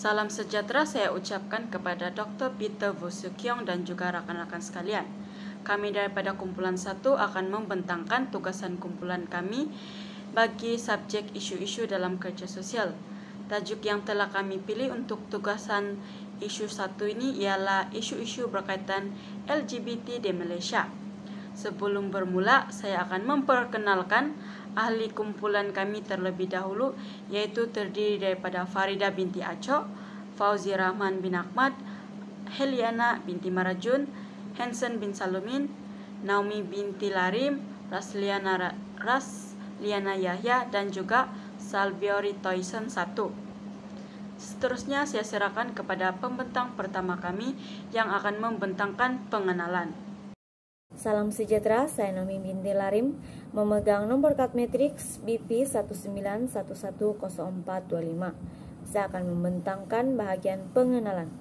Salam sejahtera saya ucapkan kepada Dr. Peter Vosukyong dan juga rekan-rekan sekalian. Kami daripada kumpulan 1 akan membentangkan tugasan kumpulan kami bagi subjek isu-isu dalam kerja sosial. Tajuk yang telah kami pilih untuk tugasan isu 1 ini ialah isu-isu berkaitan LGBT di Malaysia. Sebelum bermula, saya akan memperkenalkan ahli kumpulan kami terlebih dahulu, yaitu terdiri daripada Farida binti Achok, Fauzi Rahman bin Ahmad, Heliana binti Marajun, Hansen bin Salumin, Naomi binti Larim, Rasliana Yahya, dan juga Salbiori Toyson 1. Seterusnya saya serahkan kepada pembentang pertama kami yang akan membentangkan pengenalan. Salam sejahtera, saya Naomi binti Larim, memegang nomor kad matriks BP 19110425. Saya akan membentangkan bahagian pengenalan.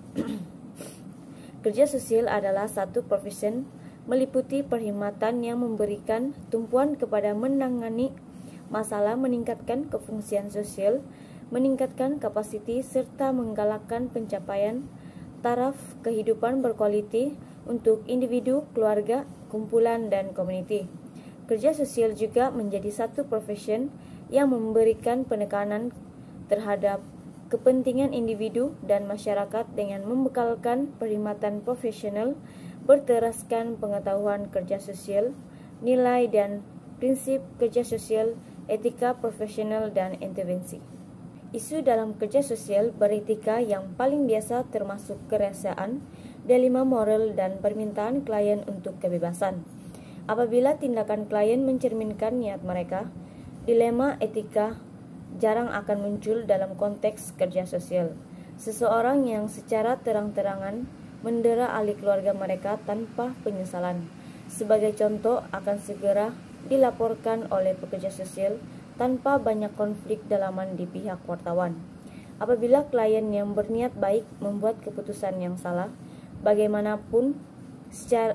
Kerja sosial adalah satu profesi meliputi perkhidmatan yang memberikan tumpuan kepada menangani masalah, meningkatkan kefungsian sosial, meningkatkan kapasiti, serta menggalakkan pencapaian taraf kehidupan berkualiti untuk individu, keluarga, kumpulan, dan komuniti. Kerja sosial juga menjadi satu profesi yang memberikan penekanan terhadap kepentingan individu dan masyarakat dengan membekalkan perkhidmatan profesional berteraskan pengetahuan kerja sosial, nilai dan prinsip kerja sosial, etika profesional, dan intervensi. Isu dalam kerja sosial beretika yang paling biasa termasuk kerahasiaan, dilema moral, dan permintaan klien untuk kebebasan. Apabila tindakan klien mencerminkan niat mereka, dilema etika jarang akan muncul dalam konteks kerja sosial. Seseorang yang secara terang-terangan mendera ahli keluarga mereka tanpa penyesalan, sebagai contoh, akan segera dilaporkan oleh pekerja sosial tanpa banyak konflik dalaman di pihak wartawan. Apabila klien yang berniat baik membuat keputusan yang salah, bagaimanapun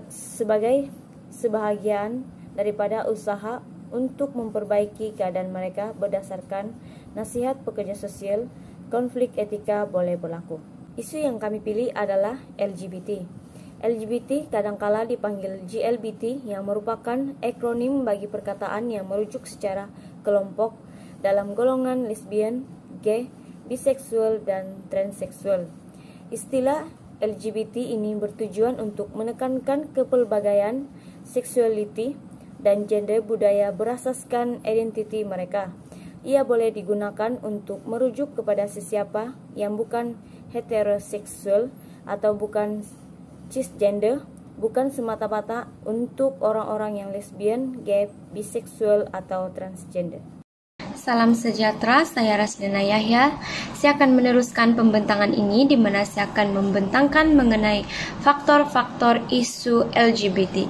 sebagai sebahagian daripada usaha untuk memperbaiki keadaan mereka berdasarkan nasihat pekerja sosial, konflik etika boleh berlaku. Isu yang kami pilih adalah LGBT. LGBT kadangkala dipanggil GLBT yang merupakan akronim bagi perkataan yang merujuk secara kelompok dalam golongan lesbian, gay, biseksual, dan transseksual. Istilah LGBT ini bertujuan untuk menekankan kepelbagaian seksualiti dan gender budaya berasaskan identiti mereka. Ia boleh digunakan untuk merujuk kepada sesiapa yang bukan heteroseksual atau bukan cisgender, bukan semata-mata untuk orang-orang yang lesbian, gay, biseksual, atau transgender. Salam sejahtera, saya Rasliana Yahya. Saya akan meneruskan pembentangan ini di mana saya akan membentangkan mengenai faktor-faktor isu LGBT.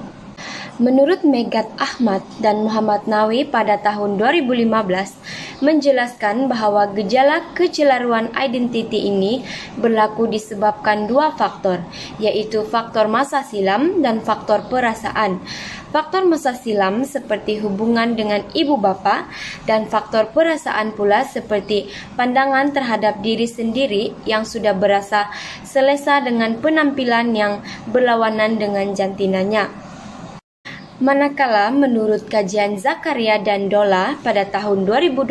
Menurut Megat Ahmad dan Muhammad Nawi pada tahun 2015 menjelaskan bahwa gejala kecelaruan identiti ini berlaku disebabkan dua faktor, yaitu faktor masa silam dan faktor perasaan. Faktor masa silam seperti hubungan dengan ibu bapa dan faktor perasaan pula seperti pandangan terhadap diri sendiri yang sudah berasa selesa dengan penampilan yang berlawanan dengan jantinanya. Manakala menurut kajian Zakaria dan Dola pada tahun 2012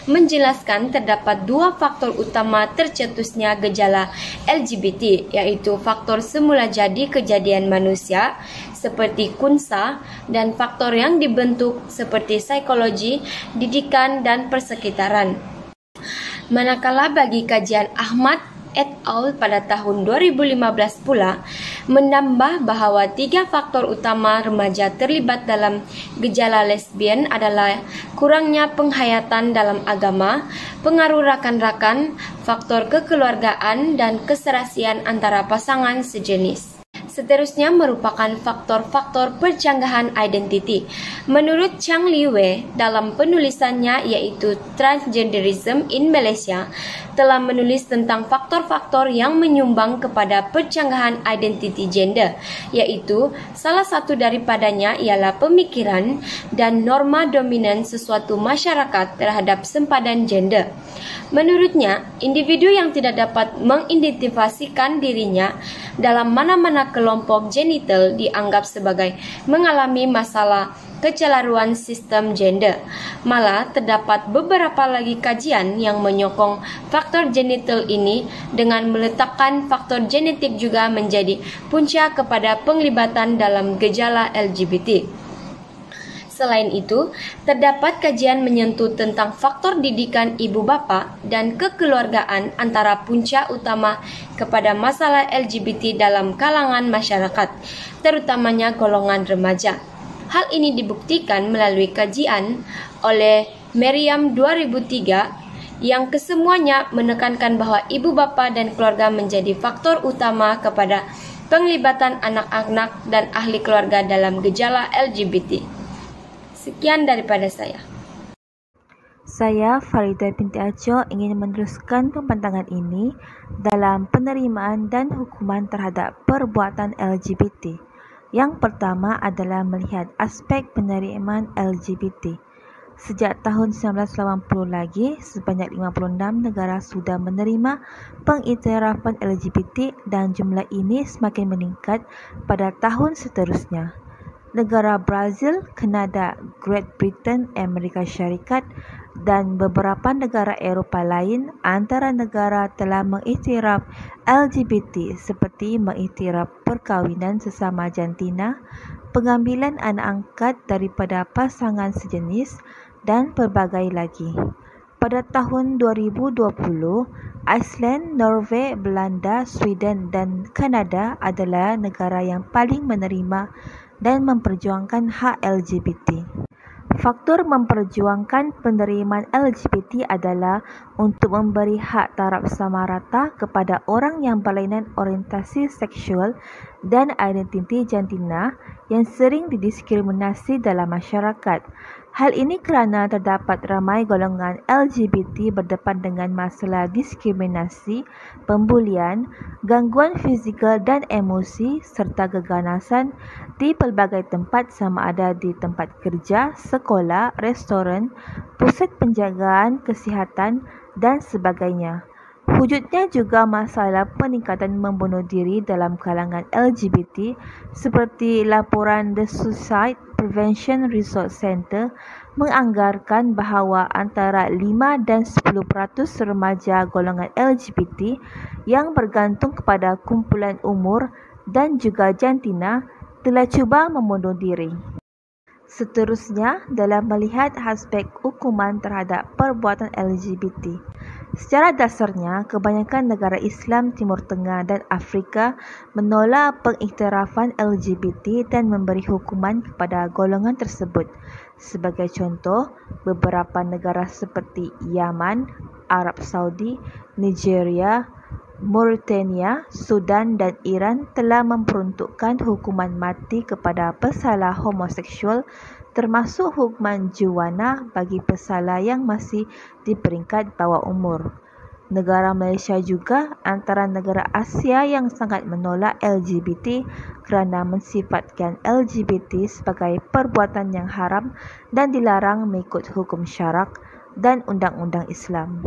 menjelaskan terdapat dua faktor utama tercetusnya gejala LGBT, yaitu faktor semula jadi kejadian manusia seperti kunsa dan faktor yang dibentuk seperti psikologi, didikan, dan persekitaran. Manakala bagi kajian Ahmad et al. Pada tahun 2015 pula menambah bahwa tiga faktor utama remaja terlibat dalam gejala lesbian adalah kurangnya penghayatan dalam agama, pengaruh rakan-rakan, faktor kekeluargaan, dan keserasian antara pasangan sejenis. Seterusnya merupakan faktor-faktor percanggahan identiti. Menurut Chang Liwei dalam penulisannya yaitu Transgenderism in Malaysia, telah menulis tentang faktor-faktor yang menyumbang kepada pencanggahan identiti gender, yaitu salah satu daripadanya ialah pemikiran dan norma dominan sesuatu masyarakat terhadap sempadan gender. Menurutnya, individu yang tidak dapat mengidentifikasikan dirinya dalam mana-mana kelompok genital dianggap sebagai mengalami masalah kecelaruan sistem gender. Malah, terdapat beberapa lagi kajian yang menyokong faktor genital ini dengan meletakkan faktor genetik juga menjadi punca kepada penglibatan dalam gejala LGBT. Selain itu, terdapat kajian menyentuh tentang faktor didikan ibu bapa dan kekeluargaan antara punca utama kepada masalah LGBT dalam kalangan masyarakat, terutamanya golongan remaja. Hal ini dibuktikan melalui kajian oleh Merriam 2003 yang kesemuanya menekankan bahwa ibu bapa dan keluarga menjadi faktor utama kepada penglibatan anak-anak dan ahli keluarga dalam gejala LGBT. Sekian daripada saya. Saya, Farida binti Ajo, ingin meneruskan pempandangan ini dalam penerimaan dan hukuman terhadap perbuatan LGBT. Yang pertama adalah melihat aspek penerimaan LGBT. Sejak tahun 1980 lagi, sebanyak 56 negara sudah menerima pengiktirafan LGBT dan jumlah ini semakin meningkat pada tahun seterusnya. Negara Brazil, Kanada, Great Britain, Amerika Syarikat dan beberapa negara Eropah lain antara negara telah mengiktiraf LGBT seperti mengiktiraf perkahwinan sesama jantina, pengambilan anak angkat daripada pasangan sejenis dan pelbagai lagi. Pada tahun 2020, Iceland, Norway, Belanda, Sweden dan Kanada adalah negara yang paling menerima dan memperjuangkan hak LGBT. Faktor memperjuangkan penerimaan LGBT adalah untuk memberi hak taraf sama rata kepada orang yang berlainan orientasi seksual dan identiti jantina yang sering didiskriminasi dalam masyarakat. Hal ini kerana terdapat ramai golongan LGBT berdepan dengan masalah diskriminasi, pembulian, gangguan fizikal dan emosi serta keganasan di pelbagai tempat sama ada di tempat kerja, sekolah, restoran, pusat penjagaan kesihatan dan sebagainya. Wujudnya juga masalah peningkatan membunuh diri dalam kalangan LGBT seperti laporan The Suicide Prevention Resource Center menganggarkan bahawa antara 5 dan 10% remaja golongan LGBT yang bergantung kepada kumpulan umur dan juga jantina telah cuba membunuh diri. Seterusnya, dalam melihat aspek hukuman terhadap perbuatan LGBT. Secara dasarnya, kebanyakan negara Islam Timur Tengah dan Afrika menolak pengiktirafan LGBT dan memberi hukuman kepada golongan tersebut. Sebagai contoh, beberapa negara seperti Yaman, Arab Saudi, Nigeria, Mauritania, Sudan dan Iran telah memperuntukkan hukuman mati kepada pesalah homoseksual termasuk hukuman juwana bagi pesalah yang masih di peringkat bawah umur. Negara Malaysia juga antara negara Asia yang sangat menolak LGBT kerana mensifatkan LGBT sebagai perbuatan yang haram dan dilarang mengikut hukum syarak dan undang-undang Islam.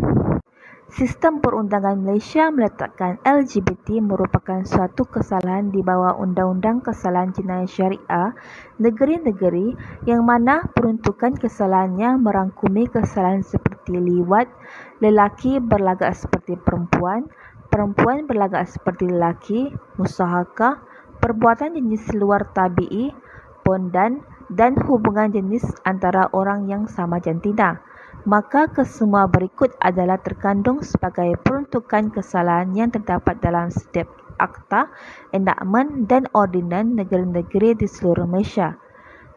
Sistem perundangan Malaysia meletakkan LGBT merupakan suatu kesalahan di bawah Undang-Undang Kesalahan Jenayah Syariah negeri-negeri yang mana peruntukan kesalahannya merangkumi kesalahan seperti liwat, lelaki berlagak seperti perempuan, perempuan berlagak seperti lelaki, musahakah, perbuatan jenis luar tabi'i, bondan dan hubungan jenis antara orang yang sama jantina. Maka kesemua berikut adalah terkandung sebagai peruntukan kesalahan yang terdapat dalam setiap akta, enakmen dan ordinan negeri-negeri di seluruh Malaysia.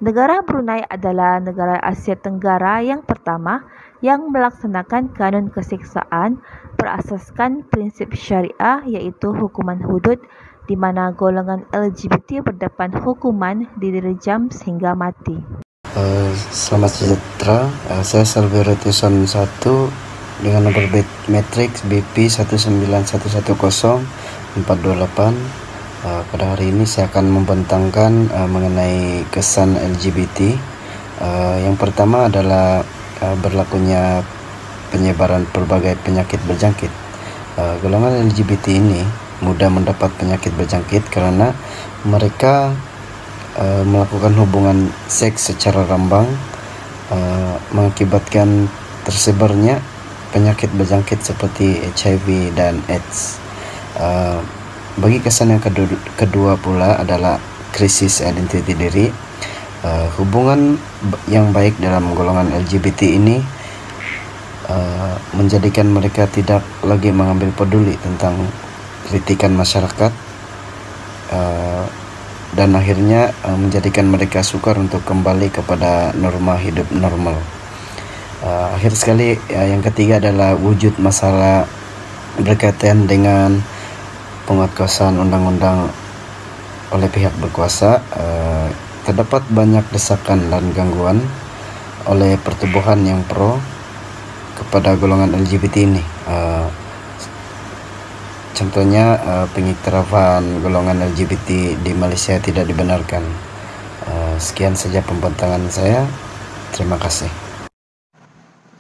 Negara Brunei adalah negara Asia Tenggara yang pertama yang melaksanakan kanun keseksaan berasaskan prinsip syariah iaitu hukuman hudud di mana golongan LGBT berdepan hukuman direjam sehingga mati. Selamat sejahtera, saya Salvero Tuson 1 dengan nomor matriks BP 19110-428. Pada hari ini saya akan membentangkan mengenai kesan LGBT. Yang pertama adalah berlakunya penyebaran berbagai penyakit berjangkit. Golongan LGBT ini mudah mendapat penyakit berjangkit karena mereka melakukan hubungan seks secara rambang, mengakibatkan tersebarnya penyakit berjangkit seperti HIV dan AIDS. Bagi kesan yang kedua pula adalah krisis identiti diri. Hubungan yang baik dalam golongan LGBT ini menjadikan mereka tidak lagi mengambil peduli tentang kritikan masyarakat, dan akhirnya menjadikan mereka sukar untuk kembali kepada norma hidup normal. Akhir sekali, yang ketiga adalah wujud masalah berkaitan dengan penguatkuasaan undang-undang oleh pihak berkuasa. Terdapat banyak desakan dan gangguan oleh pertubuhan yang pro kepada golongan LGBT ini. Contohnya pengiktirafan golongan LGBT di Malaysia tidak dibenarkan. Sekian saja pembentangan saya. Terima kasih.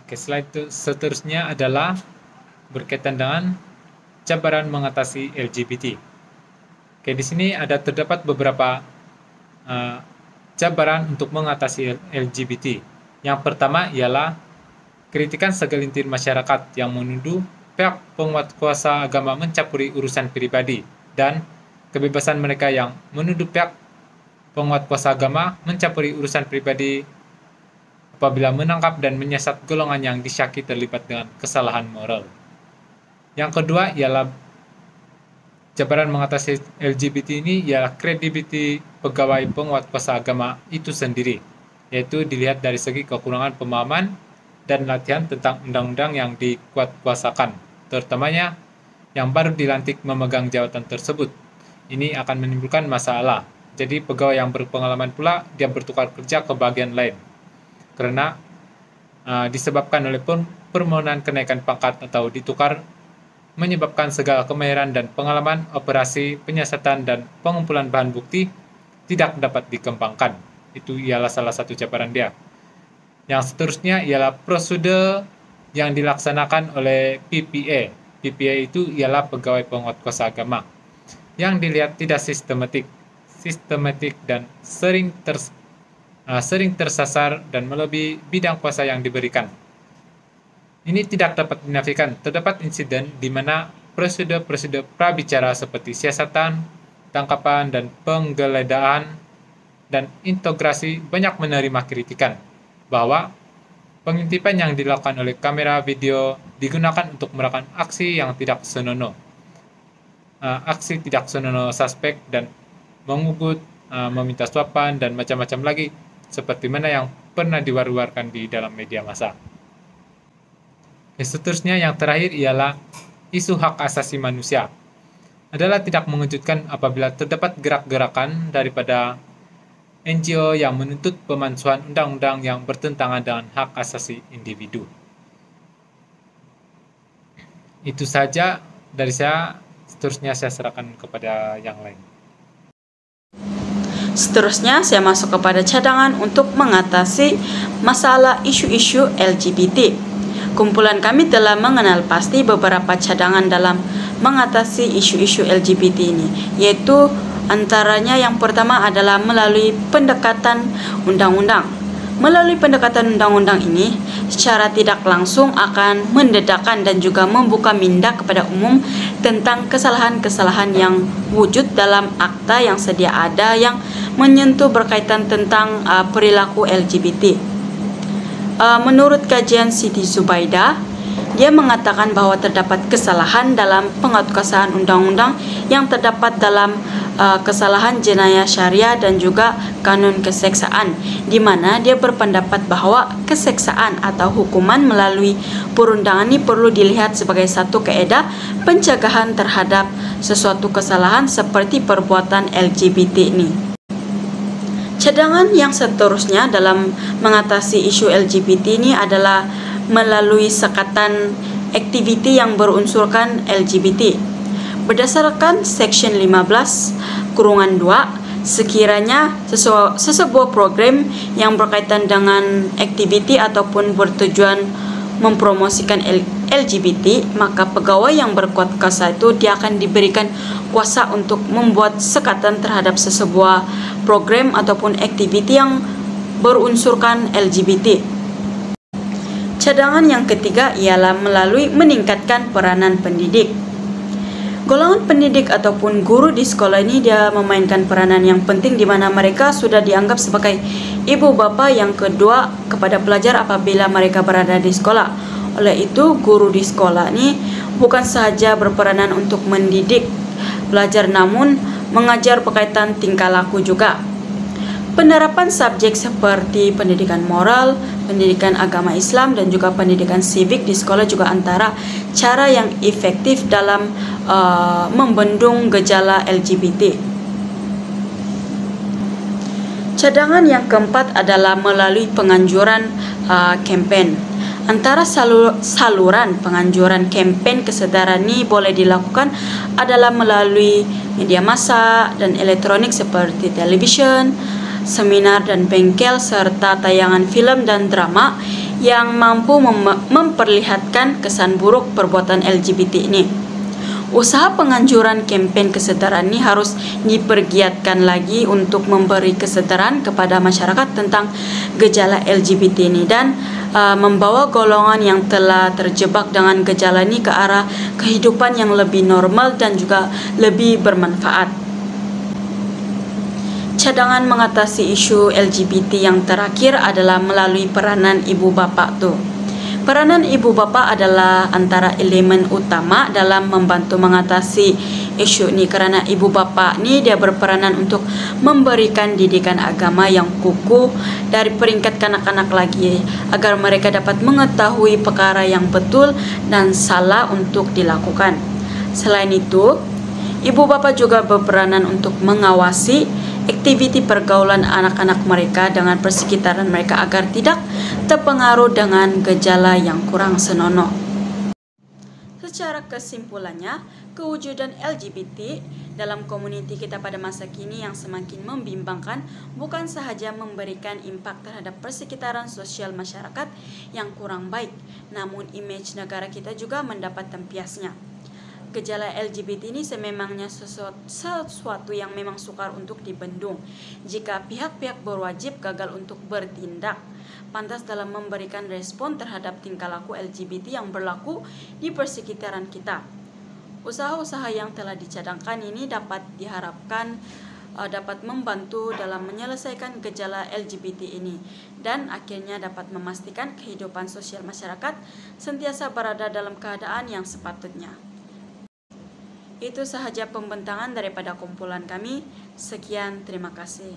Oke, slide seterusnya adalah berkaitan dengan cabaran mengatasi LGBT. Oke, di sini terdapat beberapa cabaran untuk mengatasi LGBT. Yang pertama ialah kritikan segelintir masyarakat yang menuduh pihak penguatkuasa agama mencampuri urusan pribadi, dan kebebasan mereka yang menuduh pihak penguatkuasa agama mencampuri urusan pribadi apabila menangkap dan menyiasat golongan yang disyaki terlibat dengan kesalahan moral. Yang kedua ialah cabaran mengatasi LGBT ini ialah kredibiliti pegawai penguatkuasa agama itu sendiri, yaitu dilihat dari segi kekurangan pemahaman dan latihan tentang undang-undang yang dikuatkuasakan, terutamanya yang baru dilantik memegang jabatan tersebut. Ini akan menimbulkan masalah. Jadi pegawai yang berpengalaman pula dia bertukar kerja ke bagian lain, karena disebabkan oleh permohonan kenaikan pangkat atau ditukar, menyebabkan segala kemahiran dan pengalaman operasi penyiasatan dan pengumpulan bahan bukti tidak dapat dikembangkan. Itu ialah salah satu cabaran dia. Yang seterusnya ialah prosedur yang dilaksanakan oleh PPA. PPA itu ialah pegawai penguatkuasa agama yang dilihat tidak sistematik dan sering tersasar dan melebihi bidang kuasa yang diberikan. Ini tidak dapat dinafikan. Terdapat insiden di mana prosedur-prosedur prabicara seperti siasatan, tangkapan, dan penggeledahan dan integrasi banyak menerima kritikan bahwa pengintipan yang dilakukan oleh kamera video digunakan untuk melakukan aksi yang tidak senonoh. Aksi tidak senonoh suspek dan mengugut, meminta suapan, dan macam-macam lagi, seperti mana yang pernah diwar-warkan di dalam media massa. Seterusnya yang terakhir ialah isu hak asasi manusia. Adalah tidak mengejutkan apabila terdapat gerak-gerakan daripada NGO yang menuntut pemalsuan undang-undang yang bertentangan dengan hak asasi individu. Itu saja dari saya. Seterusnya saya serahkan kepada yang lain. Seterusnya saya masuk kepada cadangan untuk mengatasi masalah isu-isu LGBT. Kumpulan kami telah mengenal pasti beberapa cadangan dalam mengatasi isu-isu LGBT ini, yaitu antaranya yang pertama adalah melalui pendekatan undang-undang. Melalui pendekatan undang-undang ini, secara tidak langsung akan mendedahkan dan juga membuka minda kepada umum tentang kesalahan-kesalahan yang wujud dalam akta yang sedia ada yang menyentuh berkaitan tentang perilaku LGBT. Menurut kajian Siti Zubaidah, dia mengatakan bahwa terdapat kesalahan dalam penguatkuasaan undang-undang yang terdapat dalam kesalahan jenayah syariah dan juga kanun keseksaan, di mana dia berpendapat bahwa keseksaan atau hukuman melalui perundangan ini perlu dilihat sebagai satu kaedah pencegahan terhadap sesuatu kesalahan seperti perbuatan LGBT ini. Cadangan yang seterusnya dalam mengatasi isu LGBT ini adalah melalui sekatan aktiviti yang berunsurkan LGBT. Berdasarkan Section 15 kurungan 2, sekiranya sesebuah program yang berkaitan dengan aktiviti ataupun bertujuan mempromosikan LGBT, maka pegawai yang berkuasa kuasa itu dia akan diberikan kuasa untuk membuat sekatan terhadap sesebuah program ataupun aktiviti yang berunsurkan LGBT. Cadangan yang ketiga ialah melalui meningkatkan peranan pendidik. Golongan pendidik ataupun guru di sekolah ini dia memainkan peranan yang penting di mana mereka sudah dianggap sebagai ibu bapa yang kedua kepada pelajar apabila mereka berada di sekolah. Oleh itu, guru di sekolah ini bukan sahaja berperanan untuk mendidik pelajar namun mengajar berkaitan tingkah laku juga. Penerapan subjek seperti pendidikan moral, pendidikan agama Islam dan juga pendidikan civic di sekolah juga antara cara yang efektif dalam membendung gejala LGBT. Cadangan yang keempat adalah melalui penganjuran kempen. Antara saluran penganjuran kempen kesedaran ini boleh dilakukan adalah melalui media massa dan elektronik seperti televisyen, seminar dan bengkel serta tayangan film dan drama yang mampu memperlihatkan kesan buruk perbuatan LGBT ini. Usaha penganjuran kempen kesedaran ini harus dipergiatkan lagi untuk memberi kesadaran kepada masyarakat tentang gejala LGBT ini dan membawa golongan yang telah terjebak dengan gejala ini ke arah kehidupan yang lebih normal dan juga lebih bermanfaat. Cadangan mengatasi isu LGBT yang terakhir adalah melalui peranan ibu bapa tuh. Peranan ibu bapa adalah antara elemen utama dalam membantu mengatasi isu ini karena ibu bapa ini dia berperanan untuk memberikan didikan agama yang kukuh dari peringkat kanak-kanak lagi agar mereka dapat mengetahui perkara yang betul dan salah untuk dilakukan. Selain itu, ibu bapa juga berperanan untuk mengawasi aktiviti pergaulan anak-anak mereka dengan persekitaran mereka agar tidak terpengaruh dengan gejala yang kurang senonoh. Secara kesimpulannya, kewujudan LGBT dalam komuniti kita pada masa kini yang semakin membimbangkan bukan sahaja memberikan impak terhadap persekitaran sosial masyarakat yang kurang baik, namun image negara kita juga mendapat tempiasnya. Gejala LGBT ini sememangnya sesuatu yang memang sukar untuk dibendung. Jika pihak-pihak berwajib gagal untuk bertindak pantas dalam memberikan respon terhadap tingkah laku LGBT yang berlaku di persekitaran kita. Usaha-usaha yang telah dicadangkan ini dapat diharapkan dapat membantu dalam menyelesaikan gejala LGBT ini dan akhirnya dapat memastikan kehidupan sosial masyarakat sentiasa berada dalam keadaan yang sepatutnya. Itu sahaja pembentangan daripada kumpulan kami. Sekian, terima kasih.